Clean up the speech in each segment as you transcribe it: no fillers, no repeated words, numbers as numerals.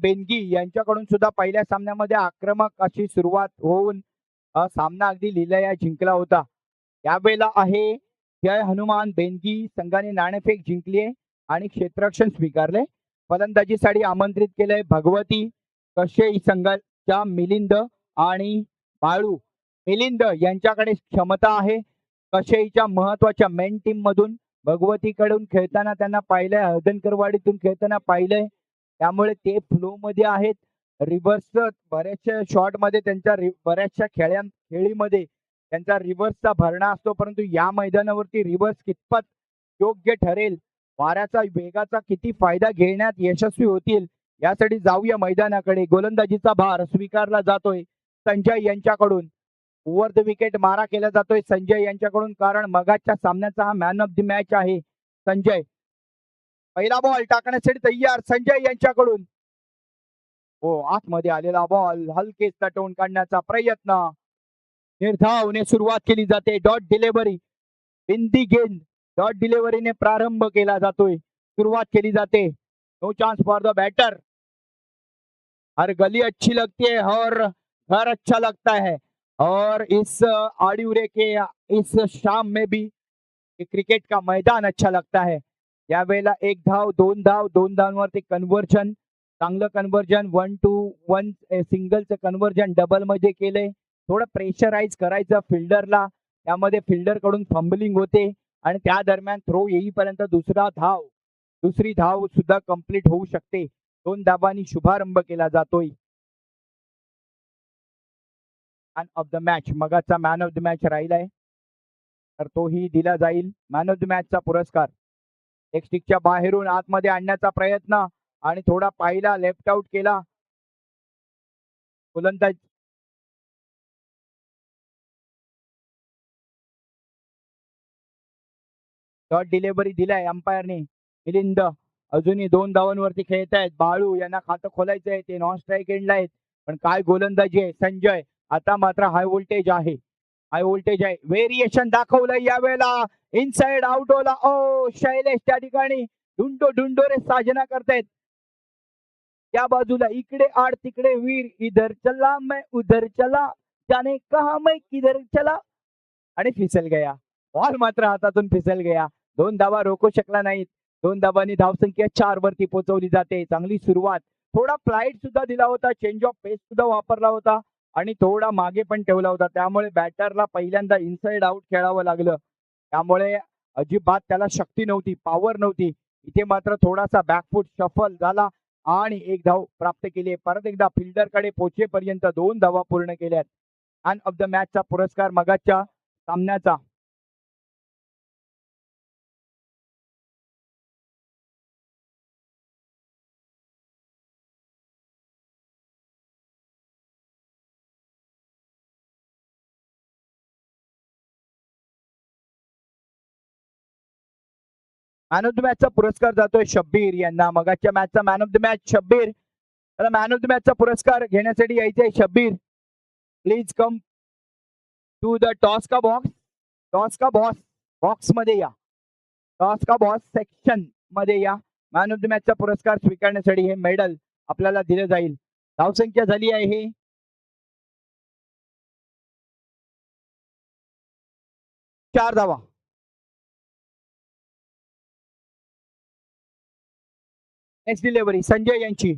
बेनगी यांच्याकडून सुद्धा पहिल्या सामन्यामध्ये आक्रमक अशी सुरुवात होऊन सामना अगदी लिलया जिंकला होता. यावेळेला आहे जय हनुमान बेनगी संघाने नाणेफेक जिंकली आहे आणि क्षेत्ररक्षण स्वीकारले. फलंदाजीसाठी आमंत्रित केलंय भगवती कशेई संघाच्या मिलिंद आणि बाळू. मिलिंद यांच्याकडे क्षमता आहे. कशेईच्या महत्वाच्या मेन टीम मधून भगवतीकडून खेळताना त्यांना पाहिलंय, हळदणकरवाडीतून खेळताना पाहिलंय, त्यामुळे ते फ्लो मध्ये आहेत. रिव्हर्स बऱ्याचशा शॉट मध्ये त्यांच्या बऱ्याचशा खेळीमध्ये त्यांचा रिव्हर्सचा भरणा असतो, परंतु या मैदानावरती रिव्हर्स कितपत योग्य ठरेल, वाऱ्याचा वेगाचा किती फायदा घेण्यात यशस्वी होतील, यासाठी जाऊया मैदानाकडे. गोलंदाजीचा भार स्वीकारला जातोय संजय यांच्याकडून. ओव्हर द विकेट मारा केला जातोय संजय यांच्याकडून, कारण मगाच्या सामन्याचा हा मॅन ऑफ द मॅच आहे. संजय पहिला बॉल टाकण्यासाठी तयार संजय यांच्याकडून. हो, आतमध्ये आलेला बॉल हलकेच तटवून काढण्याचा प्रयत्न. निर्धावने सुरुवात केली जाते. डॉट डिलिव्हरी बिंदी गेंद डॉट डिलिव्हरीने प्रारंभ केला जातोय, सुरुवात केली जाते. No chance for the batter. हर गली अच्छी लगती है और घर अच्छा लगता है, और इस आड़ीउरे के इस शाम में भी क्रिकेट का मैदान अच्छा लगता है. यावेळेला एक धाव, दोन धावांवरती कन्व्हर्जन, चांगलं कन्व्हर्जन, 1-2-1 सिंगलचं कन्व्हर्जन डबल मध्ये केले. थोडं प्रेशराईज करायचं फिल्डरला, त्यामध्ये फिल्डर कडून फंबलिंग होते आणि त्या दरम्यान थ्रो येईपर्यंत दुसरी धाव सुद्धा कंप्लीट होऊ शकते. 2 धावांनी शुभारंभ केला जातोय. मॅन ऑफ द मॅच, मगाचा मॅन ऑफ द मॅच राहिलाय तर तोही दिला जाईल. मॅन ऑफ द मॅचचा पुरस्कार एक स्टिकच्या बाहेरून आतमध्ये आणण्याचा प्रयत्न आणि थोडा पाहिला, लेफ्ट आउट केला गोलंदाज. डॉट डिलिव्हरी दिलाय अंपायरने. मिलिंद अजूनही 2 धावांवरती खेळत आहेत. बाळू यांना खातं खोलायचंय, ते नॉन स्ट्राईक एंडला आहेत, पण काय गोलंदाजी आहे. संजय आता मात्र हाय व्होल्टेज आहे, व्हेरिएशन दाखवलंय यावेळेला. इनसाइड आउट होला. ओ शैलेश त्या ठिकाणी ढुंडोरे साजना करतायत. त्या बाजूला इकडे आड तिकडे वीर, इधर चला मैं उधर चला, जाने कहा मैं किधर चला, आणि फिसल गया. बॉल मात्र हातातून फिसल गया. 2 धावा रोखू शकला नाहीत. 2 धावांनी धावसंख्या 4 वरती पोहोचवली जाते. चांगली सुरुवात. थोडा फ्लाइट सुद्धा दिला होता, चेंज ऑफ पेस सुद्धा वापरला होता आणि थोडा मागे पण ठेवला होता, त्यामुळे बॅटरला पहिल्यांदा इनसाइड आउट खेळावं लागलं. त्यामुळे अजिबात त्याला शक्ती नव्हती, पॉवर नव्हती. इथे मात्र थोडासा बॅकफूट शफल झाला आणि 1 धाव प्राप्त केली. परत एकदा फिल्डर कडे पोहोचेपर्यंत 2 धावा पूर्ण केल्यात. मॅन ऑफ द मॅचचा पुरस्कार मगाच्या सामन्याचा मॅन ऑफ द मॅचचा पुरस्कार जातोय शब्बीर यांना. मगाच्या मॅचचा man of the match Shabbir. त्याला मॅन ऑफ द मॅचचा पुरस्कार घेण्यासाठी यायचंय Shabbir. Please come to the toss का बॉक्स मध्ये या. टॉस का बॉस सेक्शन मध्ये या. मॅन ऑफ द मॅचचा पुरस्कार स्वीकारण्यासाठी हे मेडल आपल्याला दिलं जाईल. धावसंख्या झाली आहे हे 4 धावा. नेक्स्ट डिलिव्हरी संजय यांची.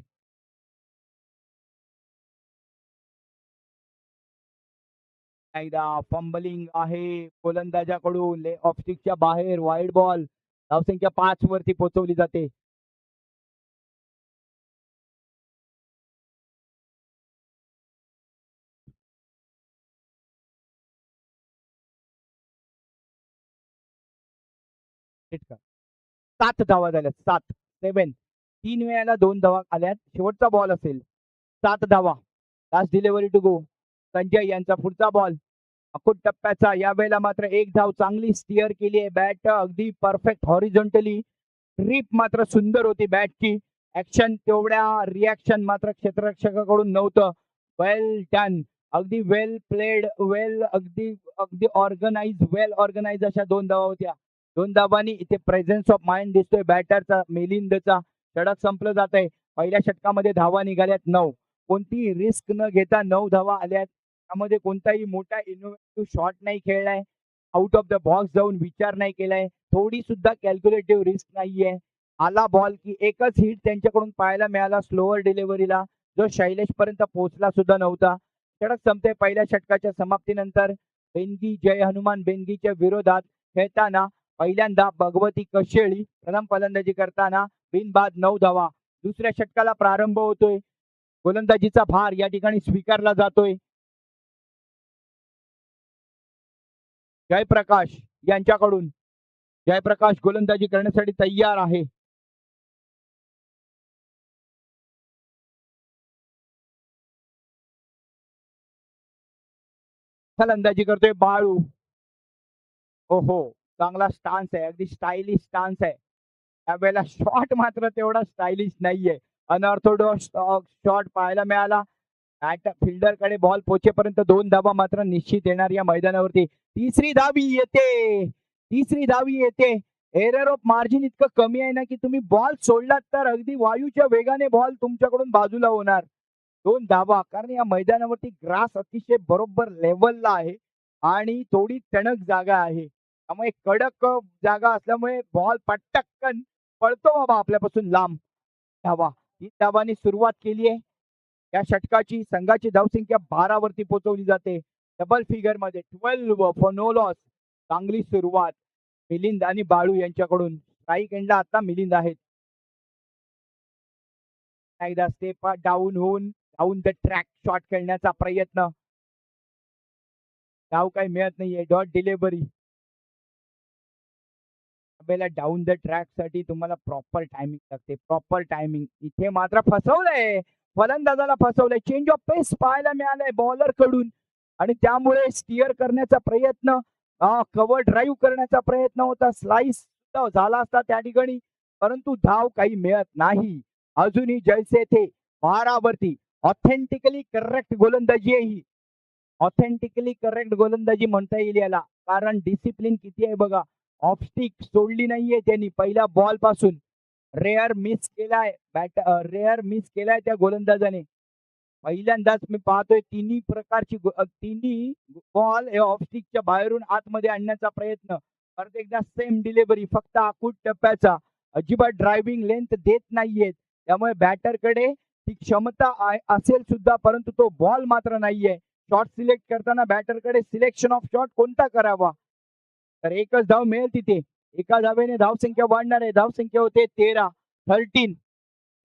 एकदा फंबलिंग आहे गोलंदाजाकडून, ले ऑफ स्टिकच्या बाहेर, वाईड बॉल. धावसंख्या 5 वरती पोहोचवली जाते. सात धावा झाल्या. 7 3 वेळाला 2 धावा आल्यात. शेवटचा बॉल असेल. 7 धावा. Last delivery to go. Sanjay यांचा पुढचा बॉल अकुट टप्प्याचा. यावेळेला मात्र 1 धाव. चांगली स्टिअर केली आहे बॅट, अगदी परफेक्ट हॉरिझॉन्टली. ग्रिप मात्र सुंदर होती बॅटची. ऍक्शन तेवढ्या रिॲक्शन मात्र क्षेत्ररक्षकाकडून नव्हतं. वेल डन, अगदी वेल प्लेड, अगदी ऑर्गनाइज अशा 2 धावा होत्या. 2 धावांनी इथे प्रेझेन्स ऑफ माइंड दिसतोय बॅटरचा, मिलिंदचा. षटक संपलं जात आहे. पहिल्या षटकामध्ये धावा निघाल्यात 9. कोणतीही रिस्क न घेता 9 धावा आल्यात. त्यामध्ये कोणताही मोठा इनोव्हेटिव्ह शॉट नाही खेळलाय. आउट ऑफ द बॉक्स जाऊन विचार नाही केलाय. थोडी सुद्धा कॅल्क्युलेटिव्ह रिस्क नाहीये. आला बॉल की एकच हिट त्यांच्याकडून पाहायला मिळाला स्लोअर डिलिव्हरीला, जो शैलेश पर्यंत पोहोचला सुद्धा नव्हता. षटक संपते. पहिल्या षटकाच्या समाप्तीनंतर बेनगी जय हनुमान बेनगीच्या विरोधात खेळताना पहिल्यांदा भगवती कशेळी प्रथम फलंदाजी करताना बिनबाद 9 धावा. दुसऱ्या षटकाला प्रारंभ होतोय. गोलंदाजीचा भार या ठिकाणी स्वीकारला जातोय. जयप्रकाश यांच्याकडून. जयप्रकाश गोलंदाजी करण्यासाठी तयार आहे. फलंदाजी करतोय बाळू. हो चांगला स्टान्स आहे. अगदी स्टायलिश स्टान्स आहे. त्यावेळेला शॉट मात्र तेवढा स्टायलिश नाहीये. अनऑर्थोडॉक्स शॉट पाहायला मिळाला. फिल्डरकडे बॉल पोहोचेपर्यंत 2 धावा मात्र निश्चित येणार या मैदानावरती. तिसरी धावी येते. तिसरी धावी येते. एरर ऑफ मार्जिन इतकं कमी आहे ना की तुम्ही बॉल सोडलात तर अगदी वायूच्या वेगाने बॉल तुमच्याकडून बाजूला होणार. 2 धावा. कारण या मैदानावरती ग्रास अतिशय बरोबर लेवलला आहे आणि थोडी टणक जागा आहे. त्यामुळे कडक जागा असल्यामुळे बॉल पटकन पळतो बाबा आपल्यापासून लांब. धावा. 3 धावांनी सुरुवात केली आहे. या षटकाची संघाची धावसंख्या 12 वरती पोहोचवली जाते. डबल फिगर मध्ये 12 फॉर नो लॉस. चांगली सुरुवात मिलिंद आणि बाळू यांच्याकडून. स्ट्राईक एंडला आता मिलिंद आहेत. एकदा स्टेप डाऊन होऊन डाऊन द ट्रॅक शॉट खेळण्याचा प्रयत्न. धाव काही मिळत नाहीये. Dot delivery. आपल्याला डाऊन द ट्रॅक साठी तुम्हाला प्रॉपर टायमिंग लागते. Proper timing. इथे मात्र फसवलंय. फलंदाजाला फसवलंय. चेंज ऑफ पेस पाहायला मिळालंय बॉलर कडून आणि त्यामुळे स्टिअर करण्याचा प्रयत्न, कव्हर ड्राईव्ह करण्याचा प्रयत्न होता. स्लाइस झाला असता त्या ठिकाणी, परंतु धाव काही मिळत नाही. अजूनही जैसे थे 12 वरती. ऑथेंटिकली करेक्ट गोलंदाजी आहे ही. ऑथेंटिकली करेक्ट गोलंदाजी म्हणता येईल याला. कारण डिसिप्लिन किती आहे बघा. ऑफस्टिक सोडली नाहीये त्यांनी पहिल्या बॉल पासून. रेअर मिस केलाय रेअर मिस केलाय त्या गोलंदाजाने. पहिल्यांदाच मी पाहतोय तिन्ही प्रकारची तिन्ही बॉल हे ऑफस्टिकच्या बाहेरून आतमध्ये आणण्याचा प्रयत्न. परत एकदा सेम डिलिव्हरी. फक्त आखूट टप्प्याचा. अजिबात ड्रायव्हिंग लेंथ देत नाहीयेत. त्यामुळे बॅटरकडे ती क्षमता असेल सुद्धा, परंतु तो बॉल मात्र नाहीये. शॉट सिलेक्ट करताना बॅटरकडे सिलेक्शन ऑफ शॉट कोणता करावा. तर एकच धाव मिळेल तिथे. एका धावेने धावसंख्या वाढणार आहे. धावसंख्या होते 13.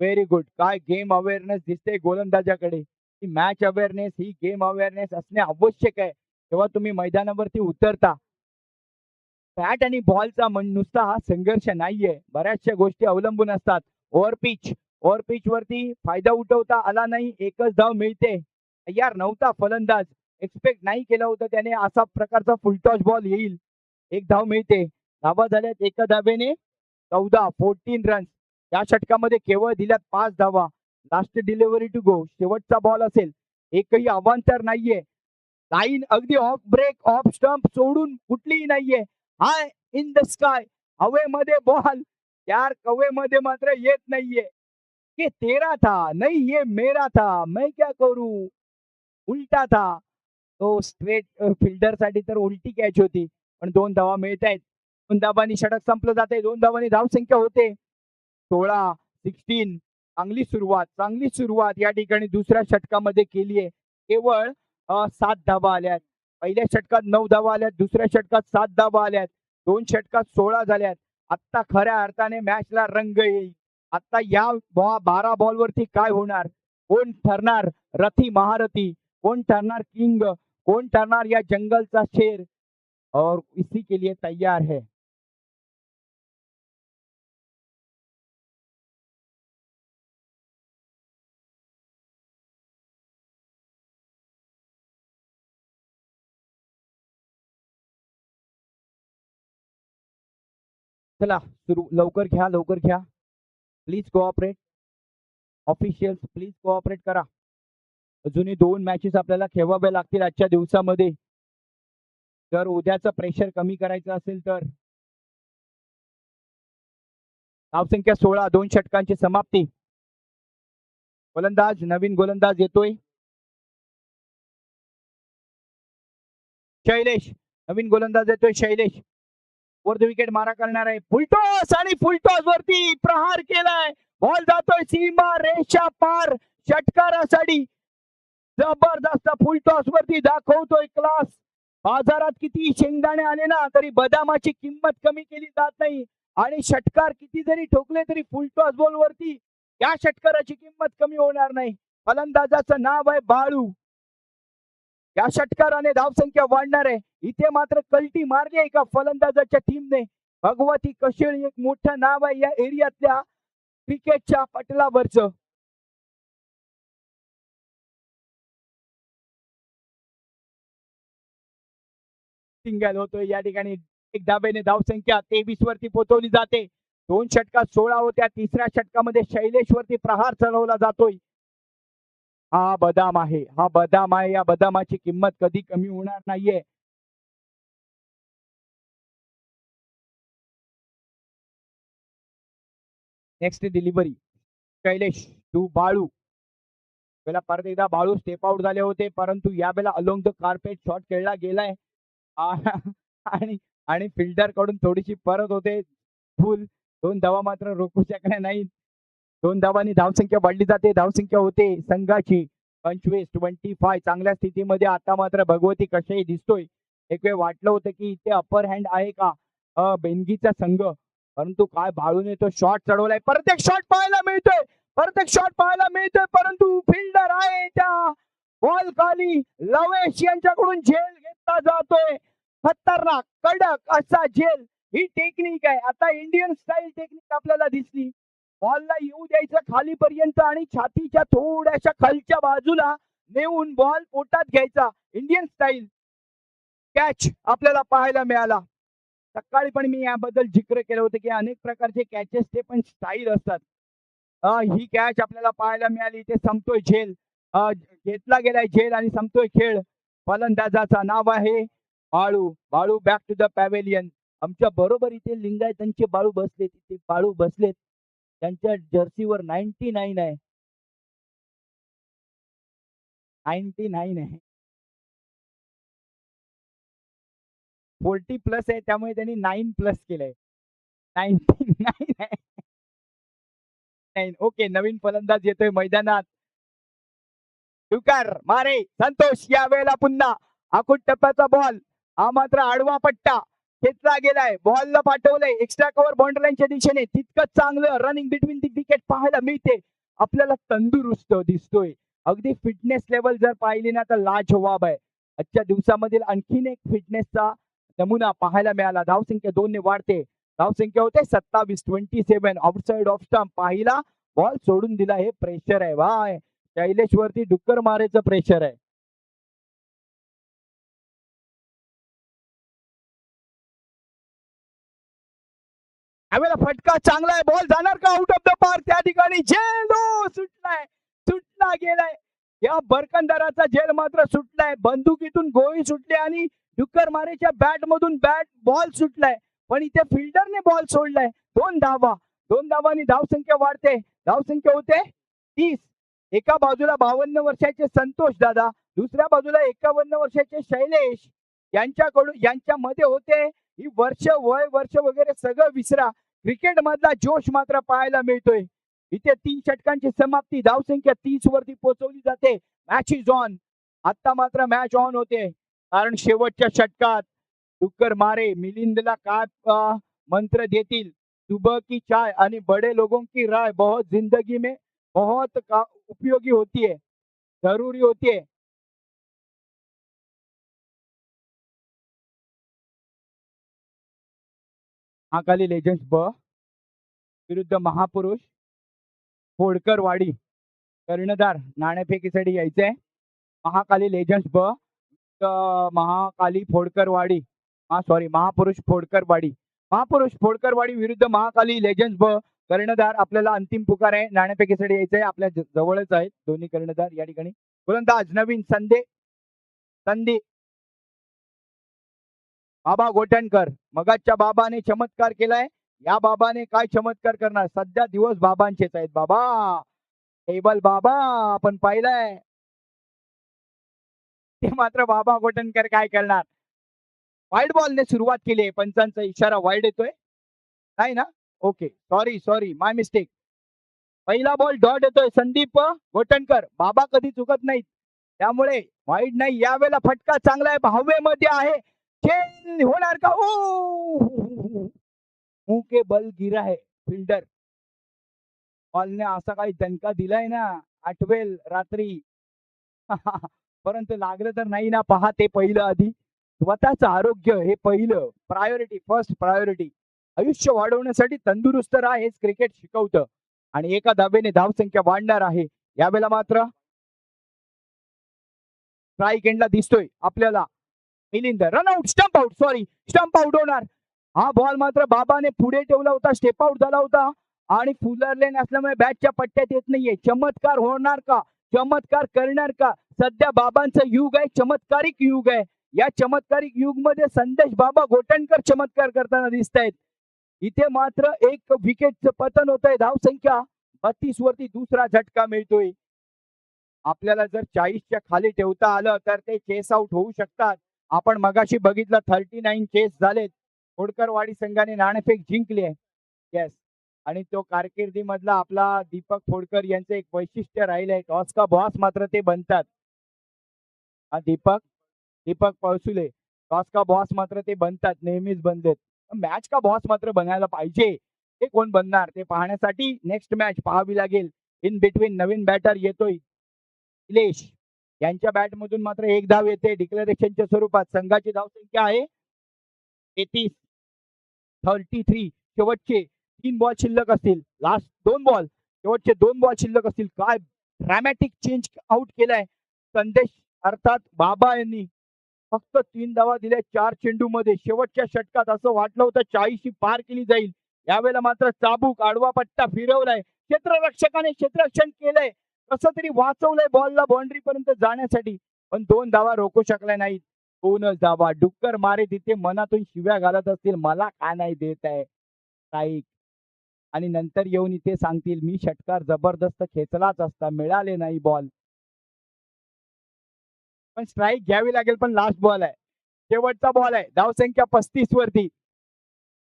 Very good. काय गेम अवेअरनेस दिसते गोलंदाजाकडे. ही मॅच अवेअरनेस, ही गेम अवेअरनेस असणे आवश्यक आहे जेव्हा तुम्ही मैदानावरती उतरता. बॅट आणि बॉलचा नुसता हा संघर्ष नाहीये. बऱ्याचशा गोष्टी अवलंबून असतात. ओव्हर पिच वरती फायदा उठवता आला नाही. एकच धाव मिळते. तयार नव्हता फलंदाज. एक्सपेक्ट नाही केलं होतं त्याने असा प्रकारचा फुलटॉस बॉल येईल. एक धाव मिळते. धावा झाल्यात एका धावेने 14 रन्स. या षटकामध्ये केवळ दिल्यात 5 धावा. Last delivery to go. शेवटचा बॉल असेल. एकही अवांतर नाहीये. लाईन अगदी ऑफ ब्रेक ऑफ स्टंप सोडून कुठलीही नाहीये. हाय इन द स्काय. हवेमध्ये बॉल. यार कवेमध्ये मात्र येत नाहीये. ये तेरा था नहीं ये मेरा था, मैं क्या करू. उलटा था. तो स्ट्रेट फिल्डर साठी तर उलटी कॅच होती. पण 2 धावा मिळत आहेत. 2 धावांनी षटक संपलं जाते. 2 धावांनी धावसंख्या होते 16. चांगली सुरुवात या ठिकाणी दुसऱ्या षटकामध्ये केली आहे. केवळ 7 धावा आल्यात. पहिल्या षटकात 9 धावा आल्यात. दुसऱ्या षटकात 7 धावा आल्यात. 2 षटकात 16 झाल्यात. आता खऱ्या अर्थाने मॅचला रंग येईल. आता या 12 बॉलवरती काय होणार. कोण ठरणार रथी महारथी. कोण ठरणार किंग. कोण ठरणार या जंगलचा शेर. और इसी के लिए तैयार है. चला सुरू. लवकर घ्या. Please cooperate. Officials please cooperate करा. अजूनही 2 मॅचेस आपल्याला खेळवाव्या लागतील आजच्या दिवसामध्ये. जर उद्याचं प्रेशर कमी करायचं असेल तर. धावसंख्या 16. 2 षटकांची समाप्ती. गोलंदाज नवीन गोलंदाज येतोय शैलेश. नवीन गोलंदाज येतोय शैलेश. वर द विकेट मारा करणार आहे. फुलटॉस आणि फुलटॉस वरती प्रहार केलाय. बॉल जातोय सीमा रेषा पार षटकारासाठी. जबरदस्त फुलटॉस वरती दाखवतोय क्लास. बाजारात किती शेंगदाणे आले ना तरी बदामाची किंमत कमी केली जात नाही. आणि षटकार किती जरी ठोकले तरी फुलटॉस बॉल वरती या षटकाराची किंमत कमी होणार नाही. फलंदाजाचं नाव आहे बाळू. या षटकाराने धावसंख्या वाढणार आहे. इथे मात्र कल्टी मारली एका फलंदाजाच्या टीमने. भगवती कशेळी एक मोठं नाव आहे या एरियातल्या क्रिकेटच्या पटलावरचं. सिंगल होतोय या ठिकाणी. एक धाब्याने धावसंख्या 23 वरती पोहोचवली जाते. 2 षटकात 16 होत्या. तिसऱ्या षटकामध्ये शैलेश वरती प्रहार चढवला जातोय. हा बदाम आहे, हा बदाम आहे. या बदामाची किंमत कधी कमी होणार नाहीये. Next delivery Shailesh to Balu. पहिला परत एकदा बाळू स्टेप आउट झाले होते परंतु यावेळेला अलोंग द कार्पेट शॉट खेळला गेलाय. आणि आणि फिल्डर कडून थोडीशी परत होते फुल. 2 धावा मात्र रोखू शकल्या नाही. 2 धावांनी धावसंख्या वाढली जाते. धावसंख्या होते संघाची 25 चांगल्या स्थितीमध्ये आता मात्र भगवती कशाही दिसतोय. एक वेळ वाटलं होतं की इथे अपर हँड आहे का बेनगीचा संघ परंतु काय बाळूने तो शॉट चढवलाय. परत एक शॉट पाहायला मिळतोय. परत एक शॉट पाहायला मिळतोय परंतु फिल्डर आहे त्या बॉल खाली. लवेश यांच्याकडून झेल घेतला जातोय. खतरनाक कडक असा झेल. ही टेक्निक आहे. आता इंडियन स्टाईल टेक्निक आपल्याला दिसली. बॉलला येऊ द्यायचं खालीपर्यंत आणि छातीच्या थोड्याशा खालच्या बाजूला नेऊन बॉल पोटात घ्यायचा. इंडियन स्टाईल कॅच आपल्याला पाहायला मिळाला. सकाळी पण मी याबद्दल जिक्र केलं होतं की अनेक प्रकारचे कॅचेस ते पण स्टाईल असतात. ही कॅच आपल्याला पाहायला मिळाली. इथे संपतोय झेल. घेतला गेलाय झेल आणि संपतोय खेळ. फलंदाजाचं नाव आहे Balu. Balu back to the pavilion. आमच्या बरोबर इथे लिंगायतांचे बाळू बसलेत. इथे बाळू बसलेत. त्यांच्या जर्सीवर 99 आहे. 99 आहे. 40+ आहे त्यामुळे त्यांनी 9+ केलंय. 99 आहे. ओके नवीन फलंदाज येतोय मैदानात. स्वीकार मारे संतोष. या वेळेला पुन्हा आखूट टप्प्याचा बॉल. हा मात्र आडवा पट्टा घेतला गेलाय. बॉलला पाठवलंय एक्स्ट्रा कव्हर बाउंड्री लाईनच्या दिशेने. तितकंच चांगलं रनिंग बिटवीन दी विकेट पाहायला मिळते. आपल्याला तंदुरुस्त दिसतोय. अगदी फिटनेस लेवल जर पाहिली ना तर लाजवाब आहे. आजच्या दिवसामधील आणखीन एक फिटनेसचा नमुना पाहायला मिळाला. धावसंख्या 2 ने वाढते. धावसंख्या होते 27 आउटसाइड ऑफ स्टंप. पाहिला बॉल सोडून दिला. हे प्रेशर आहे वाय. शैलेश वरती डुक्कर मारेचं प्रेशर आहे. यावेळेला फटका चांगला आहे. बॉल जाणार का आउट ऑफ द पार्क. त्या ठिकाणी झेल सुटलाय. सुटला गेलाय. या बरकंदाराचा झेल मात्र सुटलाय. बंदुकीतून गोळी सुटली आणि डुक्कर मारेच्या बॅट मधून बॉल सुटलाय. पण इथे फिल्डरने बॉल सोडलाय. 2 धावा. 2 धावांनी धावसंख्या वाढते. धावसंख्या होते 30. एका बाजूला 52 वर्षाचे संतोष दादा. दुसऱ्या बाजूला 51 वर्षाचे शैलेश. यांच्यामध्ये होते ही वर्ष वगैरे सगळं विसरा. क्रिकेट मधला जोश मात्र पाहायला मिळतोय. इथे 3 षटकांची समाप्ती. धावसंख्या 30 वरती पोहोचवली जाते. Match is on. आता मात्र मॅच ऑन होते कारण शेवटच्या षटकात डुक्कर मारे मिलिंदला काय मंत्र देतील. सुबह की चाय आणि बड़े लोगों की राय बहुत जिंदगी में बहुत उपयोगी होती है, जरूरी होती है. महाकाली लेजंड्स ब विरुद्ध महापुरुष फोडकरवाडी. कर्णधार नाणेफेकीसाठी यायचंय. महाकाली लेजंड्स ब महाकाली फोडकरवाडी. महापुरुष फोडकरवाडी. महापुरुष फोडकरवाडी विरुद्ध महाकाली लेजंड्स ब. कर्णधार आपल्याला अंतिम पुकार आहे. नाणेफेकीसाठी यायचंय. आपल्या जवळच आहेत दोन्ही कर्णधार या ठिकाणी. गोलंदाज नवीन संधी बाबा गोटणकर. मगाच्या बाबाने चमत्कार केलाय. या बाबाने काय चमत्कार करणार. सध्या दिवस बाबांचेच आहेत बाबा. टेबल बाबा आपण पाहिलंय. ते मात्र बाबा गोटनकर काय करणार? वाईड बॉलने सुरुवात केली आहे. पंचांचा इशारा वाईड येतोय. नाही ना? Okay. Sorry, sorry. My mistake. पहिला बॉल डॉट येतोय. संदीप गोटनकर. बाबा कधी चुकत नाहीत. त्यामुळे वाईड नाही. यावेळेला फटका चांगला आहे. हवेमध्ये आहे. खेळ होणार का? ओह! मुंह के बल गिरा है फिल्डर. बॉलने असा काही दणका दिलाय ना, आठवेल रात्री. परंतु लागलं तर नाही ना. पहा ते पहिलं आधी. स्वतःचं आरोग्य हे पहिलं. Priority, first priority. आयुष्य वाढवण्यासाठी तंदुरुस्त राहा हेच क्रिकेट शिकवतं. आणि एका धावेने धावसंख्या वाढणार आहे. यावेळेला मात्र स्ट्राईक एंडला दिसतोय आपल्याला Milind. Run out, stump out, sorry stump out होणार. हा बॉल मात्र बाबाने पुढे ठेवला होता. स्टेप आउट झाला होता आणि फुलरले नसल्यामुळे बॅटच्या पट्ट्यात येत नाहीये. चमत्कार होणार का? चमत्कार करणार का? सध्या बाबांचं युग आहे. चमत्कारिक युग आहे. या चमत्कारिक युग मध्ये संदेश बाबा गोटणकर चमत्कार करताना दिसत आहेत. इथे मात्र एक विकेटचं पतन होत आहे. धावसंख्या 32 वरती दुसरा झटका मिळतोय. आपल्याला जर 40च्या खाली ठेवता आलं तर ते चेस आउट होऊ शकतात. आपण मगाशी बघितलं 39 चेस झालेत. होडकरवाडी संघाने नाणेफेक जिंकली आहे. येस. आणि तो कारकिर्दीमधला आपला दीपक फोडकर यांचं एक वैशिष्ट्य राहिलंय. टॉस का बॉस मात्र ते बनतात. हा दीपक दीपक पळसुले टॉस का बॉस मात्र ते बनतात. नेहमीच बनलेत. मॅच का बॉस मात्र बनायला पाहिजे. ते कोण बनणार ते पाहण्यासाठी नेक्स्ट मॅच पाहावी लागेल. इन बिटवीन नवीन बॅटर येतोय निलेश यांच्या बॅटमधून मात्र एक धाव येते डिक्लेरेशनच्या स्वरूपात. संघाची धावसंख्या आहे 33. 33. शेवटचे 3 बॉल शिल्लक असतील. लास्ट 2 बॉल, शेवटचे 2 बॉल शिल्लक असतील. काय ड्रॅमॅटिक चेंज आउट केलाय संदेश अर्थात बाबा यांनी. फक्त 3 धावा दिल्या 4 चेंडूमध्ये. शेवटच्या षटकात असं वाटलं होतं 40 पार केली जाईल. यावेळेला मात्र चाबूक आडवा पट्टा फिरवलाय. क्षेत्ररक्षकाने क्षेत्ररक्षण केलंय. कसं तरी वाचवलंय बॉलला बाउंड्री पर्यंत जाण्यासाठी. पण 2 धावा रोखू शकल्या नाहीत. 2च धावा. डुक्कर मारे तिथे मनातून शिव्या घालत असतील. मला का नाही देत आहे स्ट्राईक. आणि नंतर येऊन इथे सांगतील मी षटकार जबरदस्त खेचलाच असता. मिळाले नाही बॉल. पण स्ट्राईक घ्यावी लागेल. पण लास्ट बॉल आहे. शेवटचा बॉल आहे. धावसंख्या 35 वरती.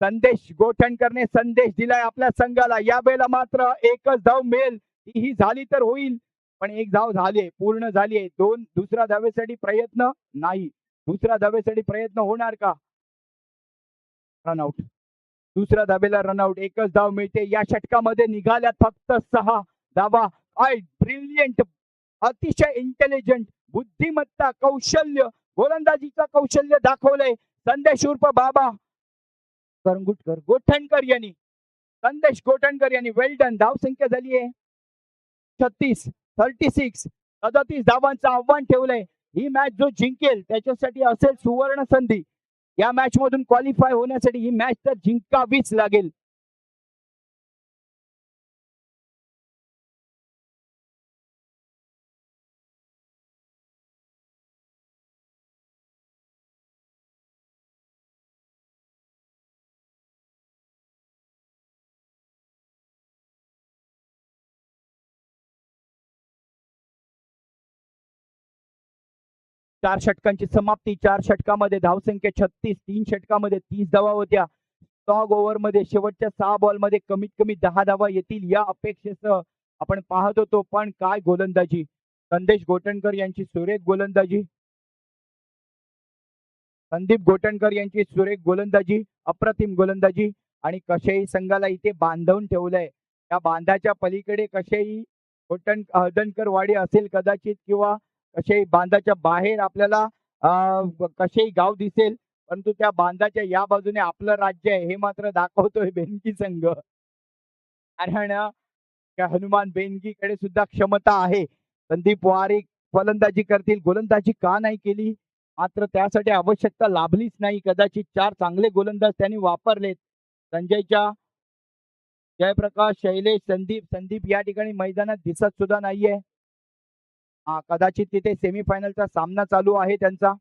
संदेश गोठणकरने संदेश दिलाय आपल्या संघाला. या वेळेला मात्र एकच धाव मिळेल. ही झाली तर होईल. पण एक धाव झाली पूर्ण झाली आहे. दुसऱ्या धावेसाठी प्रयत्न नाही. दुसऱ्या धावेसाठी प्रयत्न होणार का? रनआउट. दुसऱ्या धावेला रनआउट. एकच धाव मिळते. या षटकामध्ये निघाल्यात फक्त 6 धावा. आय ब्रिलियंट, अतिशय इंटेलिजंट, बुद्धिमत्ता, कौशल्य, गोलंदाजीचा कौशल्य दाखवलंय संदेश उर्फ बाबा करंगुटकर गोठणकर यांनी. संदेश गोठणकर यांनी वेल डन. धावसंख्या झाली आहे 36. 37 धावांचं आव्हान ठेवलंय. ही मॅच जो जिंकेल त्याच्यासाठी असेल सुवर्ण संधी. या मॅच मधून क्वालिफाय होण्यासाठी ही मॅच तर जिंकावीच लागेल. चार षटकांची समाप्ती. 4 षटकामध्ये धावसंख्या 36. 3 षटकामध्ये 30 धावा होत्या. 6 ओव्हरमध्ये शेवटच्या 6 बॉलमध्ये कमीत कमी 10 धावा येतील या अपेक्षेसह आपण पाहत होतो. पण काय गोलंदाजी. संदेश गोटणकर यांची सुरेख गोलंदाजी. संदीप गोटणकर यांची सुरेख गोलंदाजी. अप्रतिम गोलंदाजी. आणि कशाही संघाला इथे बांधवून ठेवलंय. त्या बांधाच्या पलीकडे कशाही हळदणकर वाडी असेल कदाचित किंवा कशाही बांधाच्या बाहेर आपल्याला कशाही गाव दिसेल. परंतु त्या बांधाच्या या बाजूने आपलं राज्य आहे हे मात्र दाखवतोय बेनकी संघ. कारण त्या हनुमान बेनगीकडे सुद्धा क्षमता आहे. संदीप वारीक फलंदाजी करतील. गोलंदाजी का नाही केली मात्र त्यासाठी आवश्यकता लाभलीच नाही. कदाचित 4 चांगले गोलंदाज त्यांनी वापरलेत. संजयच्या जयप्रकाश, शैलेश, संदीप या ठिकाणी मैदानात दिसत सुद्धा नाहीये. कदाचित तिथे सेमीफायनलचा सामना चालू आहे त्यांचा.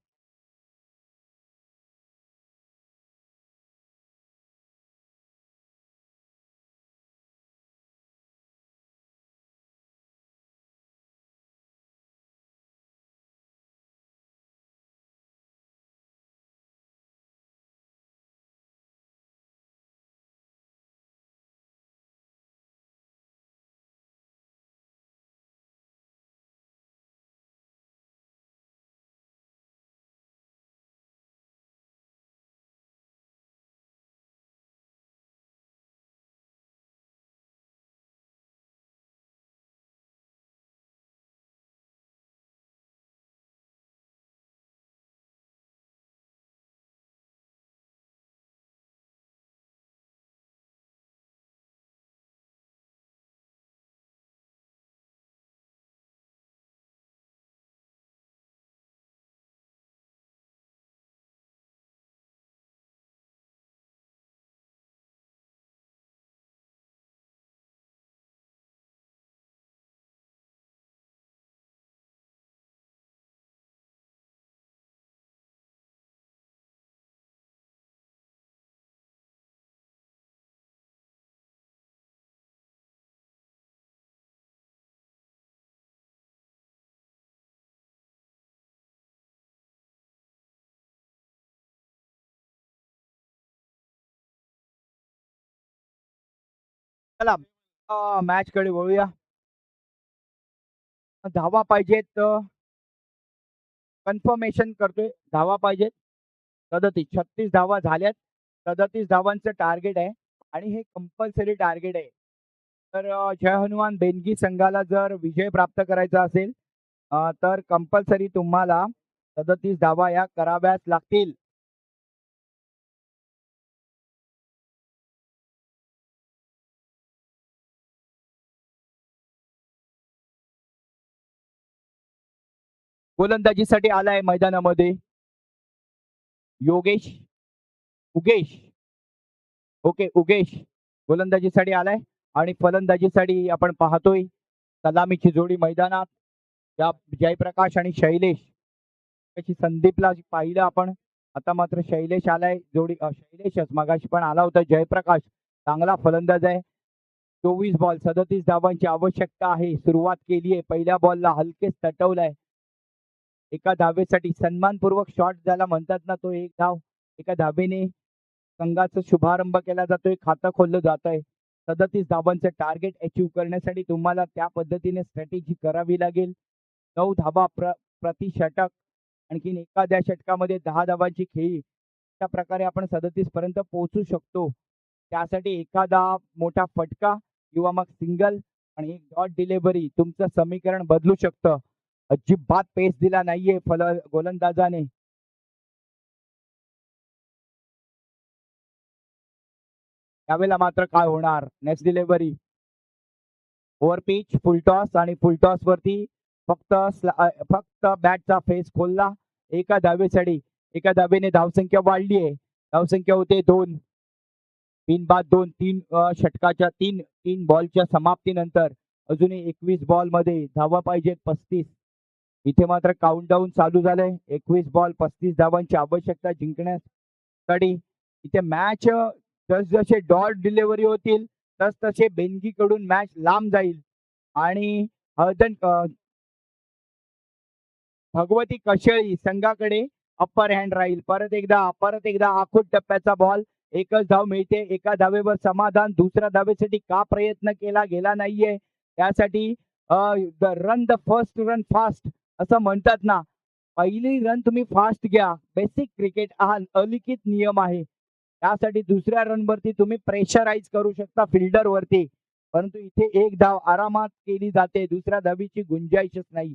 चला मॅच कडे वळूया. धावा पाहिजेत, कन्फर्मेशन करतोय. धावा पाहिजेत 37. 36 धावा झाल्यात. 37 धावांचं टार्गेट आहे आणि हे कंपल्सरी टार्गेट आहे. तर जय हनुमान बेनगी संघाला जर विजय प्राप्त करायचा असेल तर कंपल्सरी तुम्हाला 37 धावा या कराव्याच लागतील. गोलंदाजीसाठी आलाय मैदानामध्ये योगेश उगेश. ओके, उगेश गोलंदाजीसाठी आलाय आणि फलंदाजीसाठी आपण पाहतोय सलामीची जोडी मैदानात या जयप्रकाश आणि शैलेश. त्याची संदीपला पाहिलं आपण, आता मात्र शैलेश आलाय जोडी. शैलेशच मगाशी पण आला होता. जयप्रकाश चांगला फलंदाज आहे. 24 बॉल 37 धावांची आवश्यकता आहे. सुरुवात केली आहे. पहिल्या बॉलला हलकेच तटवलाय. एका धावेसाठी सन्मानपूर्वक शॉट ज्याला म्हणतात ना, तो एक धाव. एका धावेने संघाचा शुभारंभ केला जातोय, खातं खोललं जात आहे. 37 धावांचं टार्गेट अचीव करण्यासाठी तुम्हाला त्या पद्धतीने स्ट्रॅटेजी करावी लागेल. 9 धावा प्रति षटक, आणखीन एखाद्या षटकामध्ये 10 धावांची खेळी. अशा प्रकारे आपण 37 पर्यंत पोहोचू शकतो. त्यासाठी एखादा मोठा फटका किंवा मग सिंगल आणि एक डॉट डिलिव्हरी तुमचं समीकरण बदलू शकतं. अजिबात पेस दिला नाहीये गोलंदाजाने. त्यावेळेला मात्र काय होणार? नेक्स्ट डिलिव्हरी ओव्हर पिच, फुल टॉस आणि फुल टॉस वरती फक्त बॅटचा फेस खोलला. एका धावेसाठी एका धावेने धावसंख्या वाढली आहे. धावसंख्या होते 2. 3 बाद 2. 3 षटकाच्या 3 बॉलच्या समाप्तीनंतर अजूनही 21 बॉल मध्ये धावा पाहिजेत 35. इथे मात्र काउंटडाऊन चालू झालंय. 21 बॉल 35 धावांची आवश्यकता जिंकण्यासाठी. इथे मॅच जसजसे डॉट डिलिव्हरी होतील तसतसे बेनगीकडून मॅच लांब जाईल आणि भगवती कशेळी संघाकडे अप्पर हँड राहील. परत एकदा आखूट टप्प्याचा बॉल. एकच धाव मिळते. एका धावेवर समाधान. दुसऱ्या धावेसाठी का प्रयत्न केला गेला नाहीये? त्यासाठी run the first run fast असं म्हणतात ना, पहिली रन तुम्ही फास्ट घ्या. बेसिक क्रिकेट हा अलिखित नियम आहे. त्यासाठी दुसऱ्या रन वरती तुम्ही प्रेशराईज करू शकता फिल्डर वरती, परंतु इथे एक धाव आरामात केली जाते. दुसऱ्या धावीची गुंजाईशच नाही.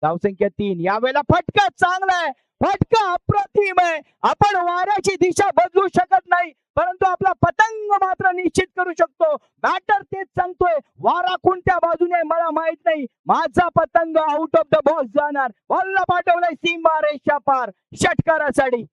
धावसंख्या 3. यावेळेला फटका चांगला आहे. फटका अप्रतिम आहे. आपण वाऱ्याची दिशा बदलू शकत नाही, परंतु आपला पतंग मात्र निश्चित करू शकतो. बॅटर तेच सांगतोय, वारा कोणत्या बाजूने मला माहित नाही, माझा पतंग आउट ऑफ द बॉक्स जाणार. बॉलला पाठवलाय सीमा रेषा पार षटकारासाठी.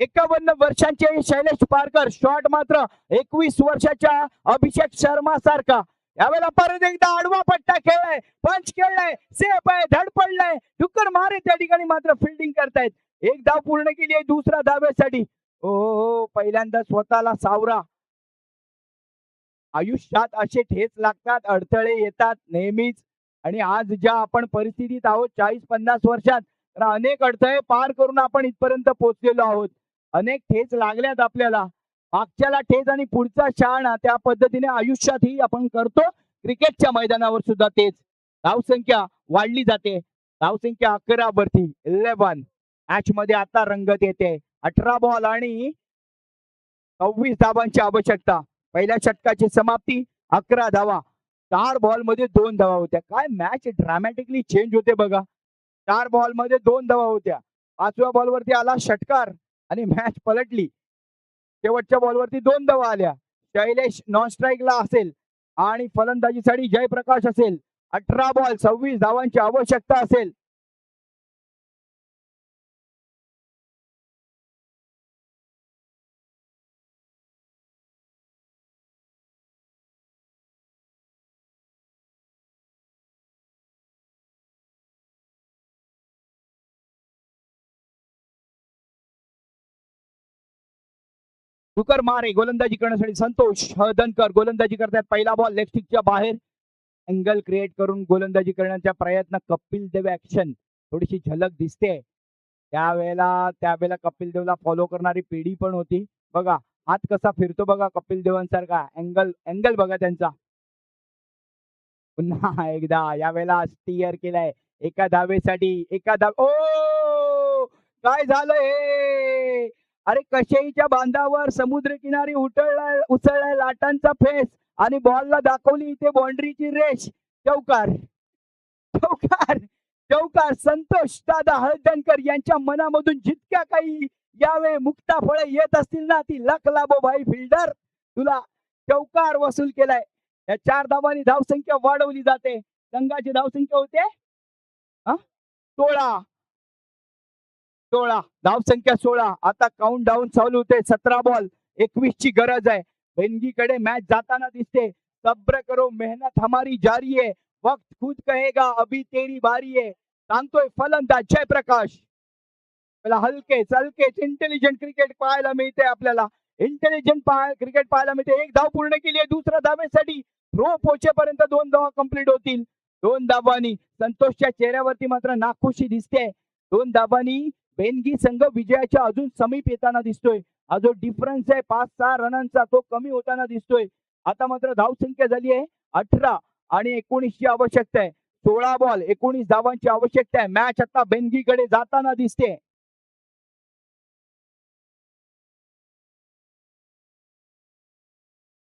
51 वर्षांचे शैलेश पारकर. शॉट मात्र 21 वर्षाच्या अभिषेक शर्मा सारखा. यावेळेला परत एकदा आडवा पट्टा खेळलाय. पंच खेळलाय. सेफ आहे. धड पडलाय. डुक्कर मारे त्या ठिकाणी मात्र फिल्डिंग करतायत. एक धाव पूर्ण केली आहे दुसऱ्या धावेसाठी. हो, पहिल्यांदा स्वतःला सावरा. आयुष्यात असे ठेच लागतात, अडथळे येतात नेहमीच. आणि आज ज्या आपण परिस्थितीत आहोत 40-50 वर्षात, तर अनेक अडथळे पार करून आपण इथपर्यंत पोहोचलेलो आहोत. अनेक ठेच लागल्यात आपल्याला. मागच्याला ठेच आणि पुढचा शहाणा, त्या पद्धतीने आयुष्यातही आपण करतो. क्रिकेटच्या मैदानावर सुद्धा तेच. धावसंख्या वाढली जाते. धावसंख्या 11 वरती 11. मॅच मध्ये आता रंगत येते. 18 बॉल आणि 26 धावांची आवश्यकता. पहिल्या षटकाची समाप्ती 11 धावा. 4 बॉल मध्ये 2 धावा होत्या. काय मॅच ड्रामॅटिकली चेंज होते बघा. 4 बॉल मध्ये 2 धावा होत्या. 5व्या बॉलवरती आला षटकार आणि मॅच पलटली. शेवटच्या बॉलवरती 2 धावा आल्या. शैलेश नॉन स्ट्राईकला असेल आणि फलंदाजीसाठी जयप्रकाश असेल. 18 बॉल 26 धावांची आवश्यकता असेल. डुकर मारे गोलंदाजी करण्यासाठी संतोष हळदणकर गोलंदाजी करतात. पहिला बॉल लेग स्टिकच्या बाहेर. अँगल क्रिएट करून गोलंदाजी करण्याचा प्रयत्न. कपिल देव ऍक्शन थोडीशी झलक दिसते. त्यावेळेला कपिल देवला फॉलो करणारी पिढी पण होती बघा. हात कसा फिरतो बघा कपिल देवान सारखा. अँगल बघा त्यांचा. पुन्हा एकदा यावेळेला स्टीअर केलाय एका धावेसाठी. ओ काय झालं हे? अरे कशेईच्या बांधावर समुद्रकिनारी उसळलाय लाटांचा फेस आणि बॉलला दाखवली इथे बाउंड्रीची रेष. चौकार चौकार चौकार. संतोष दादा हळदणकर यांच्या मनामधून जितक्या काही यावेळी मुक्ता फळे येत असतील ना, ती लख लाभो भाई फिल्डर, तुला चौकार वसूल केलाय. या 4 धावांनी धावसंख्या वाढवली जाते. संघाची धावसंख्या होते 16 16 धावसंख्या 16. आता काउंट डाऊन चालू होते. 17 बॉल 21 ची गरज आहे. बेनगीकडे मॅच जाताना दिसते. सब्र करो मेहनत हमारी जारी है, वक्त खुद कहेगा अभी तेरी बारी है, सांगतोय फलंदाज जयप्रकाश. हलकेच इंटेलिजंट क्रिकेट पाहायला मिळते आपल्याला. क्रिकेट पाहायला मिळते. 1 धाव पूर्ण केली आहे. दुसऱ्या धावेसाठी थ्रो पोहोचेपर्यंत 2 धावा कंप्लीट होतील. 2 धावांनी संतोषच्या चेहऱ्यावरती मात्र नाखुशी दिसते. 2 धावांनी बेनगी संघ विजयाच्या अजून समीप येताना दिसतोय. हा जो डिफरन्स आहे 5-6 रनांचा तो कमी होताना दिसतोय. आता मात्र धावसंख्या झाली आहे 18 आणि 19 ची आवश्यकता आहे. 16 बॉल 19 धावांची आवश्यकता आहे. मॅच आता बेनगीकडे जाताना दिसते.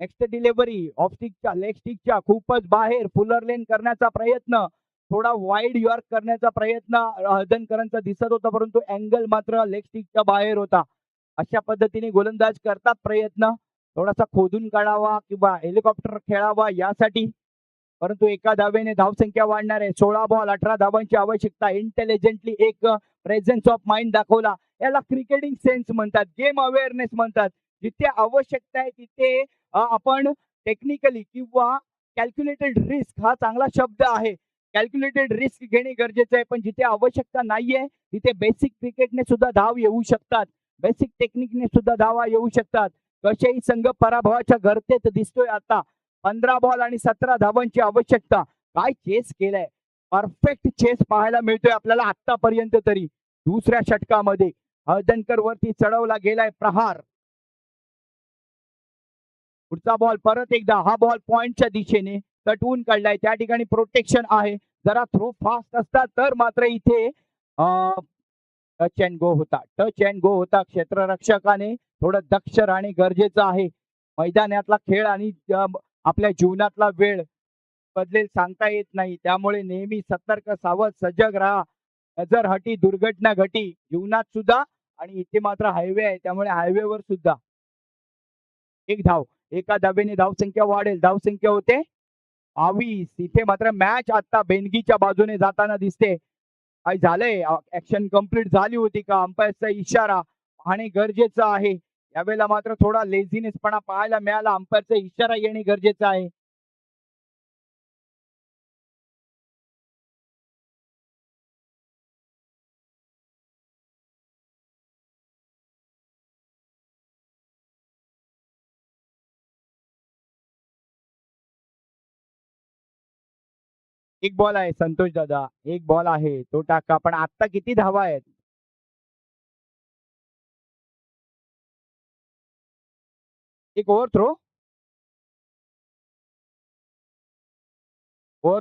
नेक्स्ट डिलिव्हरी ऑफ स्टिकच्या लेग स्टिकच्या खूपच बाहेर फुलर लेन करण्याचा प्रयत्न, थोडा वाईड यॉर्क करण्याचा प्रयत्न हळदणकरांचा दिसत होता, परंतु अँगल मात्र लेग स्टिकच्या बाहेर होता. अशा पद्धतीने गोलंदाज करतात प्रयत्न थोडासा खोदून काढावा किंवा हेलिकॉप्टर खेळावा यासाठी, परंतु एका धावेने धावसंख्या वाढणार आहे. 16 बॉल 18 धावांची आवश्यकता. इंटेलिजंटली एक प्रेझेन्स ऑफ माइंड दाखवला. याला क्रिकेटिंग सेन्स म्हणतात, गेम अवेअरनेस म्हणतात. जिथे आवश्यकता आहे तिथे आपण टेक्निकली किंवा कॅल्क्युलेटेड रिस्क हा चांगला शब्द आहे. कॅल्क्युलेटेड रिस्क घेणे गरजेचं आहे, पण जिथे आवश्यकता नाहीये तिथे बेसिक क्रिकेटने सुद्धा धाव येऊ शकतात, बेसिक टेक्निकने सुद्धा धावा येऊ शकतात. कशाही संघ पराभवाच्या गर्तेत दिसतोय. आता 15 बॉल आणि 17 धावांची आवश्यकता. काय चेस केलंय, परफेक्ट चेस पाहायला मिळतोय आपल्याला आतापर्यंत तरी. दुसऱ्या षटकामध्ये हळदणकर वरती चढवला गेलाय प्रहार. पुढचा बॉल परत एकदा, हा बॉल पॉइंटच्या दिशेने तटवून काढलाय. त्या ठिकाणी प्रोटेक्शन आहे. जरा थ्रो फास्ट असता तर मात्र इथे टच अँड गो होता. क्षेत्ररक्षकाने थोडं दक्ष राहणे गरजेचं आहे. मैदानातला खेळ आणि आपल्या जीवनातला वेळ बदलेल सांगता येत नाही, त्यामुळे नेहमी सतर्क सावध सजग राहा. नजर हटी दुर्घटना घटी जीवनात सुद्धा, आणि इथे मात्र हायवे आहे त्यामुळे हायवेवर सुद्धा. 1 धाव, एका धावेने धावसंख्या वाढेल. धावसंख्या होते 22. इथे मात्र मॅच आता बेनगीच्या बाजूने जाताना दिसते. काय झालंय, ऍक्शन कंप्लीट झाली होती का, अंपायरचा इशारा पाहणे गरजेचं आहे. यावेळेला मात्र थोडा लेझीनेसपणा पाहायला मिळाला. अंपायरचा इशारा येणे गरजेचं आहे. एक बॉल आहे संतोष दादा, एक बॉल आहे तो टाका. पण आता किती धावा आहेत? एक ओव्हर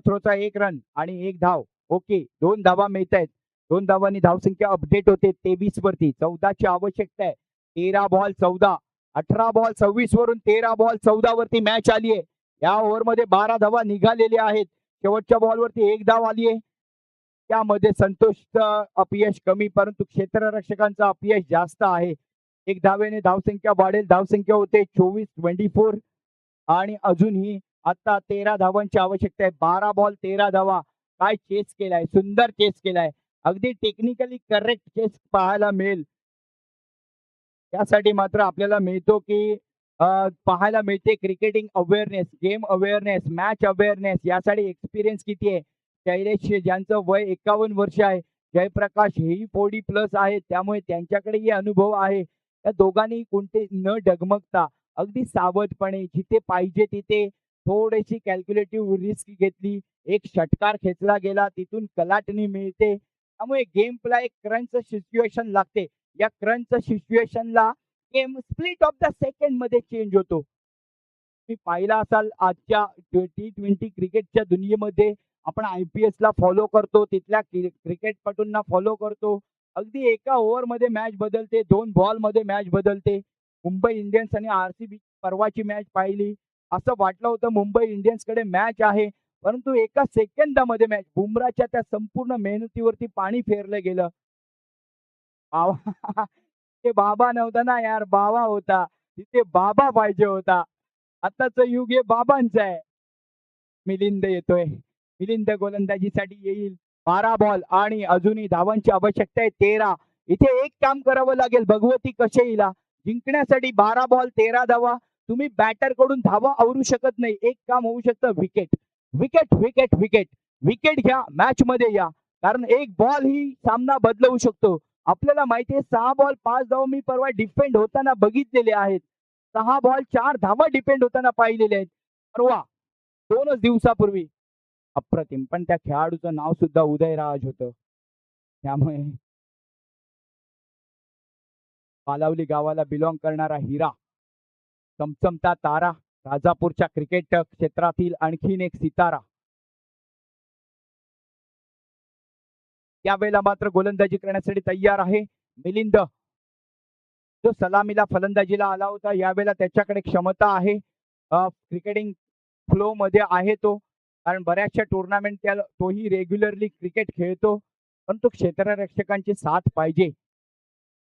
थ्रोचा 1 रन आणि 1 धाव. ओके, 2 धावा मिळत आहेत. 2 धावांनी धावसंख्या अपडेट होते 23 वरती. 14 ची आवश्यकता आहे. 13 बॉल 14, 18 बॉल 26 वरून 13 बॉल 14 वरती मॅच आली आहे. या ओव्हर मध्ये 12 धावा निघालेल्या आहेत. शेवटच्या बॉलवरती 1 धाव आली आहे. त्यामध्ये संतोषचं अपयश कमी, परंतु क्षेत्ररक्षकांचं अपयश जास्त आहे. 1 धावेने धावसंख्या वाढेल. धावसंख्या होते 24 आणि अजूनही आता 13 धावांची आवश्यकता आहे. 12 बॉल 13 धावा. काय चेस केलाय, सुंदर चेस केलाय. अगदी टेक्निकली करेक्ट चेस पाहायला मिळेल. त्यासाठी मात्र आपल्याला मिळतो की पाहायला मिळते cricketing awareness, game awareness, match awareness. यासाठी एक्सपिरियन्स किती आहे? शैलेश ज्यांचं वय 51 वर्ष आहे, जयप्रकाश हेही 40+ आहे, त्यामुळे त्यांच्याकडेही अनुभव आहे. त्या दोघांनी कोणते न डगमगता अगदी सावधपणे जिथे पाहिजे तिथे थोडीशी कॅल्क्युलेटिव्ह रिस्क घेतली. एक षटकार खेचला गेला, तिथून कलाटणी मिळते. त्यामुळे गेमला एक क्रंच सिच्युएशन लागते. या क्रंच सिच्युएशनला game split of the second मध्ये चेंज होतो. तुम्ही पाहिला असाल आजच्या T20 क्रिकेटच्या दुनियेमध्ये आपण IPS ला फॉलो करतो, तिथल्या क्रिकेटपटूंना फॉलो करतो. अगदी एका ओव्हरमध्ये मॅच बदलते, 2 बॉलमध्ये मॅच बदलते. मुंबई इंडियन्स आणि RCB परवाची मॅच पाहिली. असं वाटलं होतं मुंबई इंडियन्सकडे मॅच आहे, परंतु एका सेकंदामध्ये मॅच बुमराच्या त्या संपूर्ण मेहनतीवरती पाणी फेरलं गेलं. बाबा ते बाबा नव्हता ना यार, बाबा होता. तिथे बाबा पाहिजे होता. आताचं युग हे बाबांचं आहे. मिलिंद येतोय. मिलिंद गोलंदाजीसाठी येईल. 12 बॉल आणि अजूनही धावांची आवश्यकता आहे 13. इथे एक काम करावं लागेल भगवती कशेईला. जिंकण्यासाठी 12 बॉल 13 धावा. तुम्ही बॅटर कडून धावा आवरू शकत नाही. एक काम होऊ शकतं wicket. Wicket, wicket, wicket. Wicket घ्या, मॅच मध्ये या. कारण एक बॉल ही सामना बदलवू शकतो. आपल्याला माहिती आहे 6 बॉल 5 धावा मी परवा डिफेंड होताना बघितलेले आहेत. 6 बॉल 4 धावा डिपेंड होताना पाहिलेले आहेत. परवा 2च दिवसापूर्वी. अप्रतिम. पण त्या खेळाडूचं नाव सुद्धा उदयराज होतं. त्यामुळे पालावली गावाला बिलॉंग करणारा हिरा, चमचमता तारा, राजापूरच्या क्रिकेट क्षेत्रातील आणखीन एक सितारा. यावेळेला मात्र गोलंदाजी करण्यासाठी तयार आहे मिलिंद. जो सलामीला फलंदाजीला आला होता, यावेळेला त्याच्याकडे क्षमता आहे. क्रिकेटिंग फ्लो मध्ये आहे तो, कारण बऱ्याचशा टुर्नामेंट तोही रेग्युलरली क्रिकेट खेळतो, परंतु क्षेत्ररक्षकांची साथ पाहिजे.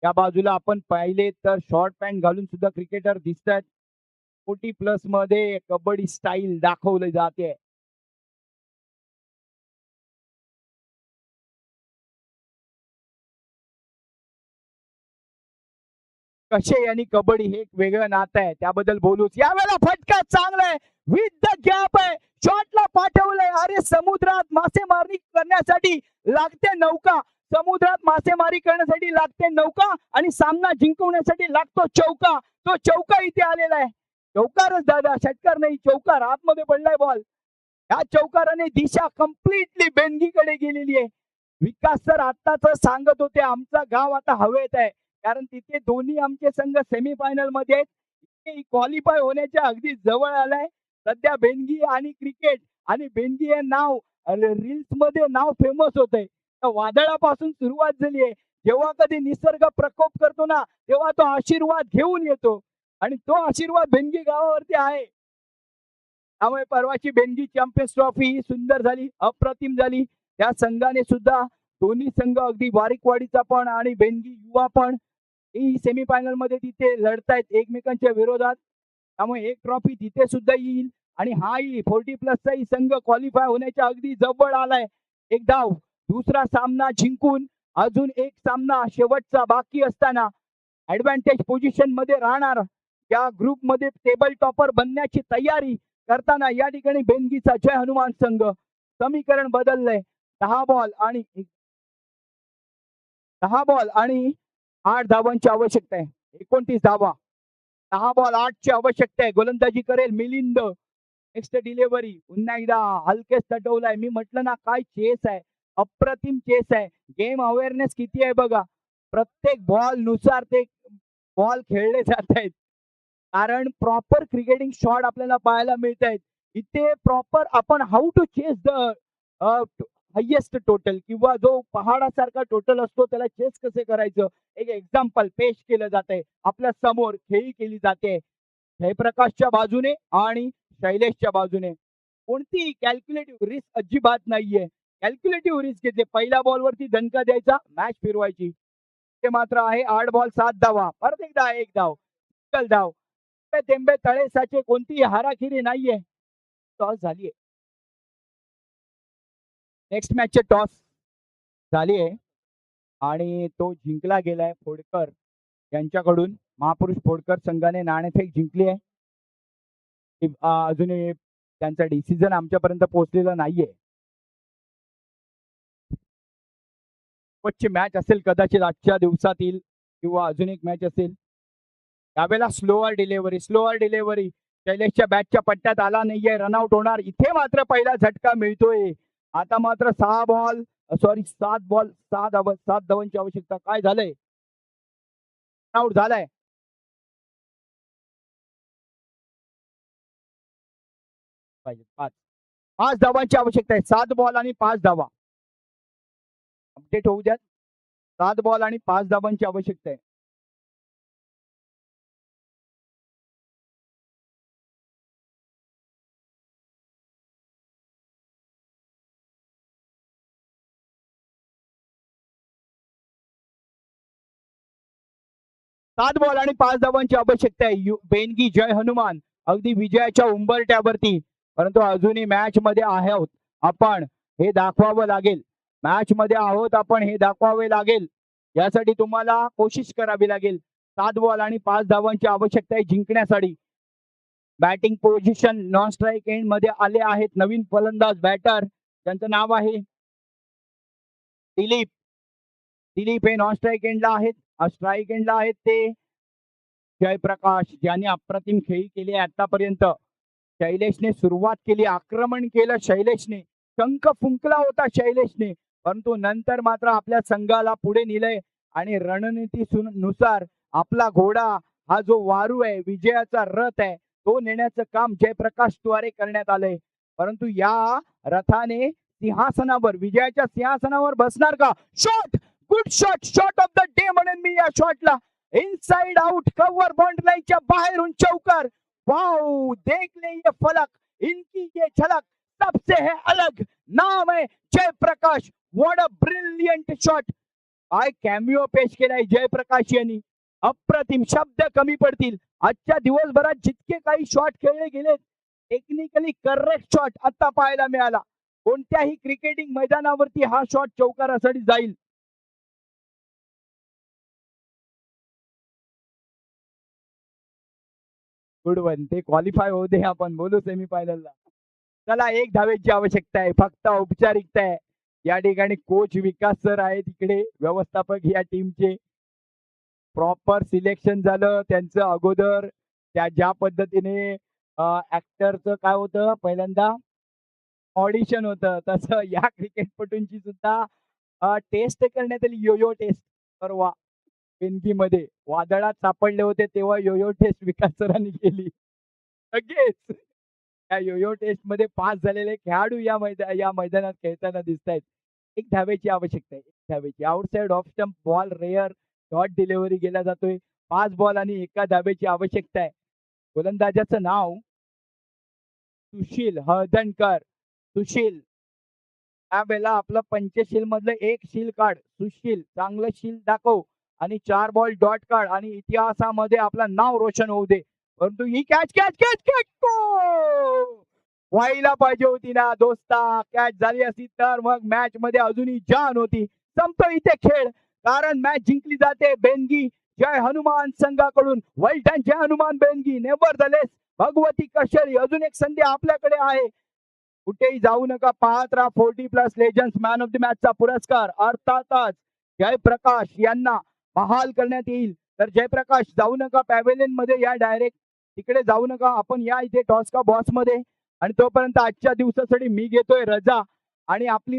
या बाजूला आपण पाहिले तर शॉर्ट पॅन्ट घालून सुद्धा क्रिकेटर दिसतात. 40+ मध्ये कबड्डी स्टाईल दाखवली जाते. कसे आणि कबड्डी हे एक वेगळं नातं आहे, त्याबद्दल बोलूच. यावेळेला फटका चांगला आहे, विथ द गॅप आहे, शॉटला पाठवलंय. अरे समुद्रात मासेमारी करण्यासाठी लागते नौका, समुद्रात मासेमारी करण्यासाठी लागते नौका आणि सामना जिंकवण्यासाठी लागतो चौका. तो चौका इथे आलेला आहे. चौकारच दादा, षटकार नाही, चौकार. आतमध्ये पडलाय बॉल. या चौकाराने दिशा कम्प्लिटली बेनगीकडे गेलेली आहे. विकास सर आत्ताच सांगत होते आमचा गाव आता हवेत आहे, कारण तिथे दोन्ही आमचे संघ सेमीफायनल मध्ये आहेत. क्वालिफाय होण्याच्या अगदी जवळ आलाय. सध्या बेनगी आणि क्रिकेट आणि बेनगी हे नाव रील्स मध्ये नाव फेमस होत आहे. वादळापासून सुरुवात झाली आहे. जेव्हा कधी निसर्ग प्रकोप करतो ना, तेव्हा तो आशीर्वाद घेऊन येतो आणि तो आशीर्वाद बेनगी गावावरती आहे. त्यामुळे परवाची बेनगी चॅम्पियन्स ट्रॉफी सुंदर झाली, अप्रतिम झाली. त्या संघाने सुद्धा दोन्ही संघ अगदी बारीकवाडीचा पण आणि बेनगी युवा पण ही सेमीफायनल मध्ये तिथे लढतायत एकमेकांच्या विरोधात. त्यामुळे एक ट्रॉफी तिथे सुद्धा येईल आणि हाही 40+ ही संघ क्वालिफाय होण्याच्या अगदी जवळ आलाय. एक धाव, दुसरा सामना जिंकून अजून एक सामना शेवटचा बाकी असताना ऍडव्हान्टेज पोझिशन मध्ये राहणार, या ग्रुप मध्ये टेबल टॉपर बनण्याची तयारी करताना या ठिकाणी बेनगीचा जय हनुमान संघ. समीकरण बदललंय. 10 बॉल आणि 8 धावांची आवश्यकता आहे. 29 धावा. 10 बॉल 8 ची आवश्यकता आहे. गोलंदाजी करेल मिलिंद. नेक्स्ट डिलिव्हरी पुन्हा एकदा हलकेच तटवलाय. मी म्हटलं ना काय चेस आहे, अप्रतिम चेस आहे. गेम अवेअरनेस किती आहे बघा. प्रत्येक बॉल नुसार ते बॉल खेळले जात आहेत, कारण प्रॉपर क्रिकेटिंग शॉट आपल्याला पाहायला मिळत आहेत. इथे प्रॉपर आपण how to chase the highest total किंवा जो पहाडासारखा टोटल असतो त्याला चेस कसे करायचं एक एक्झाम्पल पेश केलं जात आहे. आपल्या समोर खेळी केली जाते जयप्रकाशच्या बाजूने आणि शैलेशच्या बाजूने. कोणती कॅल्क्युलेटिव्ह रिस्क अजिबात नाहीये. कॅल्क्युलेटिव्ह रिस्क घेतले. पहिल्या बॉलवरती दणका द्यायचा, मॅच फिरवायची. ते मात्र आहे 8 बॉल 7 धावा. परत एकदा एक धाव, धाव. थेंबे तळे साचे, कोणतीही हाराखिरी नाहीये. टॉस झालीये. नेक्स्ट मॅचचे टॉस झाली आहे आणि तो जिंकला गेलाय फोडकर यांच्याकडून. महापुरुष फोडकर संघाने नाणेफेक जिंकली आहे. अजूनही त्यांचा डिसिजन आमच्यापर्यंत पोहोचलेला नाहीये. शेवटची मॅच असेल कदाचित आजच्या दिवसातील किंवा अजून एक मॅच असेल. त्यावेळेला स्लोअर डिलेव्हरी शैलेशच्या बॅटच्या पट्ट्यात आला नाहीये, रनआउट होणार. इथे मात्र पहिला झटका मिळतोय. आता मात्र 7 बॉल 7 धावांची आवश्यकता. काय झालंय, आउट झालाय. पाहिजे. 5 धावांची आवश्यकता आहे. 7 बॉल आणि 5 धावा. अपडेट होऊ द्यात. 7 बॉल आणि 5 धावांची आवश्यकता आहे. सात बॉल आणि 5 धावांची आवश्यकता आहे. बेनगी जय हनुमान अगदी विजयाच्या उंबरठ्यावरती, परंतु अजूनही मॅच मध्ये आहोत आपण, हे दाखवावं लागेल. मॅच मध्ये आहोत आपण, हे दाखवावे लागेल. यासाठी तुम्हाला कोशिश करावी लागेल. 7 बॉल आणि 5 धावांची आवश्यकता आहे जिंकण्यासाठी. Batting position non strike end मध्ये आले आहेत नवीन फलंदाज बॅटर, त्यांचं नाव आहे दिलीप. दिलीप हे नॉन स्ट्राईक एंडला आहेत. स्ट्राईक एंडला आहेत ते जयप्रकाश, ज्यांनी अप्रतिम खेळी केली आहे आतापर्यंत. शैलेशने सुरुवात केली, आक्रमण केलं शैलेशने, शंख फुंकला होता शैलेशने, परंतु नंतर मात्र आपल्या संघाला पुढे नेलंय आणि रणनीतीनुसार आपला घोडा हा जो वारू आहे, विजयाचा रथ आहे, तो नेण्याचं काम जयप्रकाश द्वारे करण्यात आलंय. परंतु या रथाने सिंहासनावर, विजयाच्या सिंहासनावर बसणार का? Shot, good shot, shot of the day म्हणेन मी या शॉटला. इनसाइड आउट, कव्हर बाउंड्री लाईनच्या बाहेरून चौकार. वाओ, देख ले ये फलक, इनकी ये झलक, सबसे है अलग, नाम है Jayaprakash. What a brilliant shot. काय कॅमिओ पेश केलाय जयप्रकाश यांनी. अप्रतिम, शब्द कमी पडतील. आजच्या दिवसभरात जितके काही शॉट खेळले गेले, टेक्निकली करेक्ट शॉट आता पाहायला मिळाला. कोणत्याही क्रिकेटिंग मैदानावरती हा शॉट चौकारासाठी जाईल. गुड वन, ते क्वालिफाय होऊ दे, आपण बोलू सेमीफायनलला. चला, 1 धावेची आवश्यकता आहे, फक्त औपचारिकता आहे. या ठिकाणी कोच विकास सर आहेत, इकडे व्यवस्थापक या टीमचे. प्रॉपर सिलेक्शन झालं त्यांचं अगोदर. त्या ज्या पद्धतीने ऍक्टरचं काय होतं पहिल्यांदा ऑडिशन होतं, तसं या क्रिकेटपटूंची सुद्धा टेस्ट करण्यात आली. योयो टेस्ट परवा मध्ये वादळात सापडले होते, तेव्हा योयो टेस्ट विकास सरांनी केली. लगेच त्या योयो टेस्ट मध्ये पास झालेले खेळाडू या मैदानात खेळताना दिसत आहेत. 1 धावेची आवश्यकता आहे. 1 धावेची. Outside off stump ball rare, dot delivery केला जातोय. 5 बॉल आणि 1 धावेची आवश्यकता आहे. गोलंदाजाचं नाव सुशील हळदणकर. सुशील, त्यावेळेला आपलं पंचशील मधलं 1 शील काढ. सुशील, चांगलं शील दाखव आणि 4 बॉल डॉट काढ आणि इतिहासामध्ये आपलं नाव रोशन होऊ दे. परंतु ही कॅच कॅच कॅच कॅच व्हायला पाहिजे होती ना दोस्ता. कॅच झाली असती तर मग मॅच मध्ये अजूनही जान होती. संपतो इथे खेळ, कारण मॅच जिंकली जाते बेनगी जय हनुमान संघाकडून. वेल डन जय हनुमान बेनगी. नेव्हरदलेस भगवती कशरी, अजून एक संधी आपल्याकडे आहे. कुठेही जाऊ नका, पाहत राहा 40+ लेजंड्स मॅन ऑफ द मॅचचा पुरस्कार. अर्थातच जयप्रकाश यांना बहाल करण्यात येईल. तर जयप्रकाश जाऊ नका पॅव्हेलियन मध्ये, या डायरेक्ट तिकडे जाऊ नका, आपण या इथे टॉस का बॉस मध्ये. आणि तोपर्यंत आजच्या दिवसासाठी मी घेतोय रजा आणि आपली